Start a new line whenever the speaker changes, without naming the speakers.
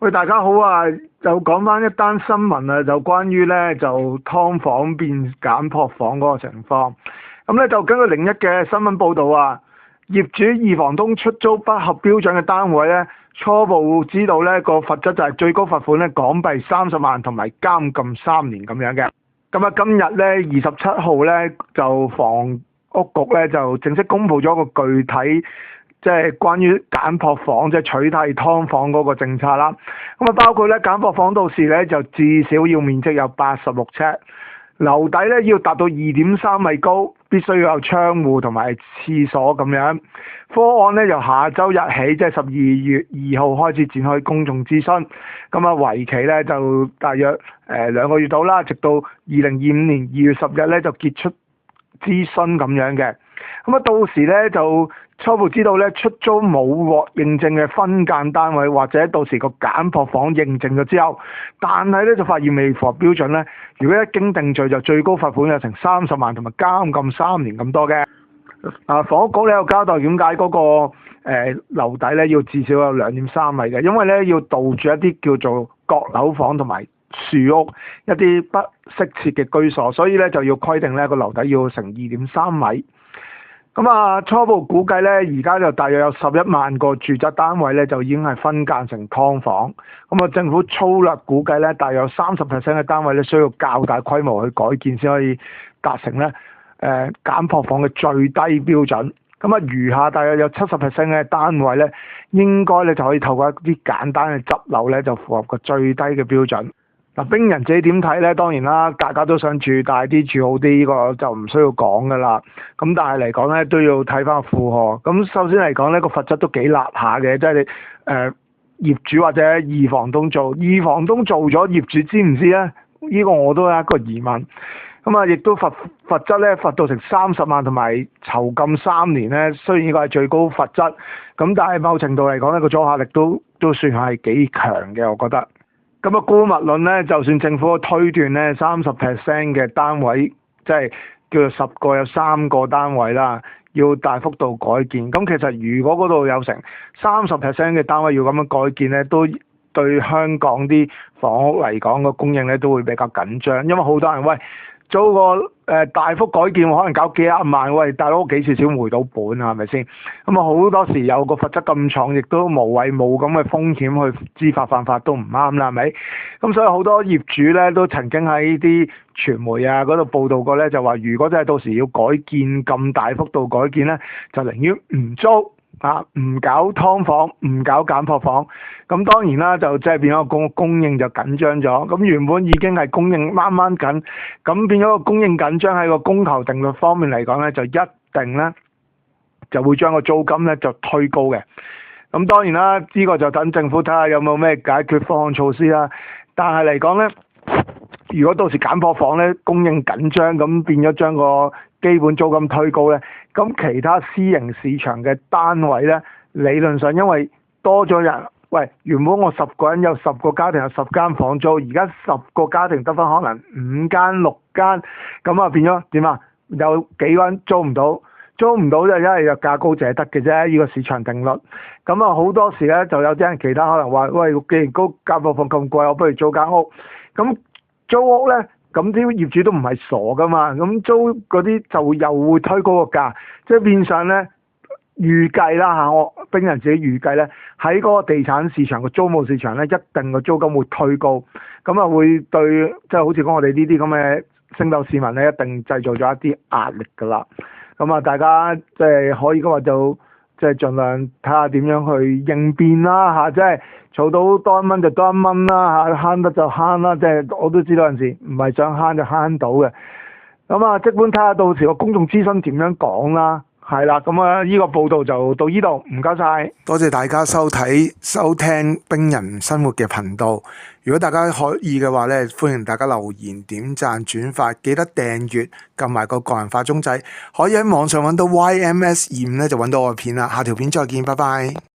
喂，大家好啊！就講翻一單新聞啊，就關於咧就劏房變簡樸房嗰個情況。咁咧就根據01嘅新聞報導啊，業主二房東出租不合標準嘅單位咧，初步知道咧個罰則就係最高罰款咧港幣30萬同埋監禁3年咁樣嘅。咁啊，今日咧27號咧就房屋局咧就正式公布咗個具體，即係關於簡樸房即係取締劏房嗰個政策啦。咁啊，包括咧簡樸房到時咧就至少要面積有86尺，樓底咧要達到2.3米高，必須要有窗戶同埋廁所咁樣。方案咧由下週日起，即係12月2號開始展開公眾諮詢。咁啊，為期咧就大約2個月到啦，直到2025年2月10日咧就結束諮詢咁樣嘅。咁啊，到時咧就初步知道咧出租冇獲認證嘅分間單位，或者到時個簡樸房認證咗之後，但係咧就發現未符合標準咧，如果一經定罪就最高罰款有成30萬同埋監禁3年咁多嘅。房屋局咧有交代點解嗰個樓底咧要至少有2.3米嘅，因為咧要杜絕一啲叫做閣樓房同埋樹屋一啲不適切嘅居所，所以咧就要規定咧個樓底要成2.3米。咁啊，初步估計咧，而家就大約有11萬個住宅單位咧，就已經係分間成劏房。咁啊，政府粗略估計咧，大約有30% 嘅單位咧，需要較大規模去改建先可以達成咧簡樸房嘅最低標準。咁啊，餘下大約有70% 嘅單位咧，應該咧就可以透過一啲簡單嘅執樓咧，就符合個最低嘅標準。嗱，兵人自己點睇咧？當然啦，大家都想住大啲、住好啲，呢個就唔需要講噶啦。咁但係嚟講咧，都要睇翻個負荷。咁首先嚟講呢個罰則都幾辣下嘅，即係你業主或者二房東做，二房東做咗，業主知唔知咧？呢個我都有一個疑問。咁啊，亦都罰則咧罰到成30萬同埋囚禁3年咧。雖然呢個係最高罰則，咁但係某程度嚟講呢個阻嚇力都算係幾強嘅，我覺得。咁啊，姑勿論咧，就算政府推斷咧30% 嘅單位，即係叫做10個有3個單位啦，要大幅度改建。咁其實如果嗰度有成30% 嘅單位要咁樣改建咧，都對香港啲房屋嚟講個供應咧都會比較緊張，因為好多人喂租個大幅改建可能搞幾廿萬，喂大佬幾時先回到本啊？係咪先？咁啊好多時有個罰則咁重，亦都無謂冇咁嘅風險去知法犯法都唔啱啦，係咪？咁所以好多業主咧都曾經喺啲傳媒啊嗰度報道過咧，就話如果真係到時要改建咁大幅度改建咧，就寧願唔租。唔搞劏房，唔搞簡樸房，咁當然啦，就即係變咗個供應就緊張咗。咁原本已經係供應掹掹緊，咁變咗個供應緊張喺個供求定律方面嚟講咧，就一定咧就會將個租金咧就推高嘅。咁當然啦，呢個就等政府睇下有冇咩解決方案措施啦。但係嚟講咧，如果到時簡樸房咧供應緊張，咁變咗將個基本租金推高咧，咁其他私營市場嘅單位咧，理論上因為多咗人，喂，原本我10個人有10個家庭有10間房租，而家10個家庭得返可能5間6間，咁啊變咗點啊？有幾個人租唔到就一係就價高者得嘅啫，呢個市場定律。咁啊好多時咧就有啲人其他可能話，喂，既然簡樸房咁貴，我不如租間屋。咁租屋咧，咁啲業主都唔係傻噶嘛，咁租嗰啲就又會推高個價，即係變相咧預計啦嚇，我兵人自己預計咧喺嗰個地產市場個租務市場咧，一定個租金會推高，咁啊會對即係好似講我哋呢啲咁嘅升斗市民咧，一定製造咗一啲壓力噶啦。咁啊，大家即係可以嘅話就即係盡量睇下點樣去應變啦嚇，即係儲到多1蚊就多1蚊啦嚇，慳得就慳啦，即係我都知道有陣時唔係想慳就慳到嘅。咁啊，即管睇下到時個公眾諮詢點樣講啦。係啦，咁啊，呢個報道就到呢度，唔該晒。
多謝大家收聽兵人生活嘅頻道。如果大家可以嘅話咧，歡迎大家留言、點讚、轉發，記得訂閱，撳埋個人化鐘仔，可以喺網上揾到 YMS25咧就揾到我嘅片啦。下條片再見，拜拜。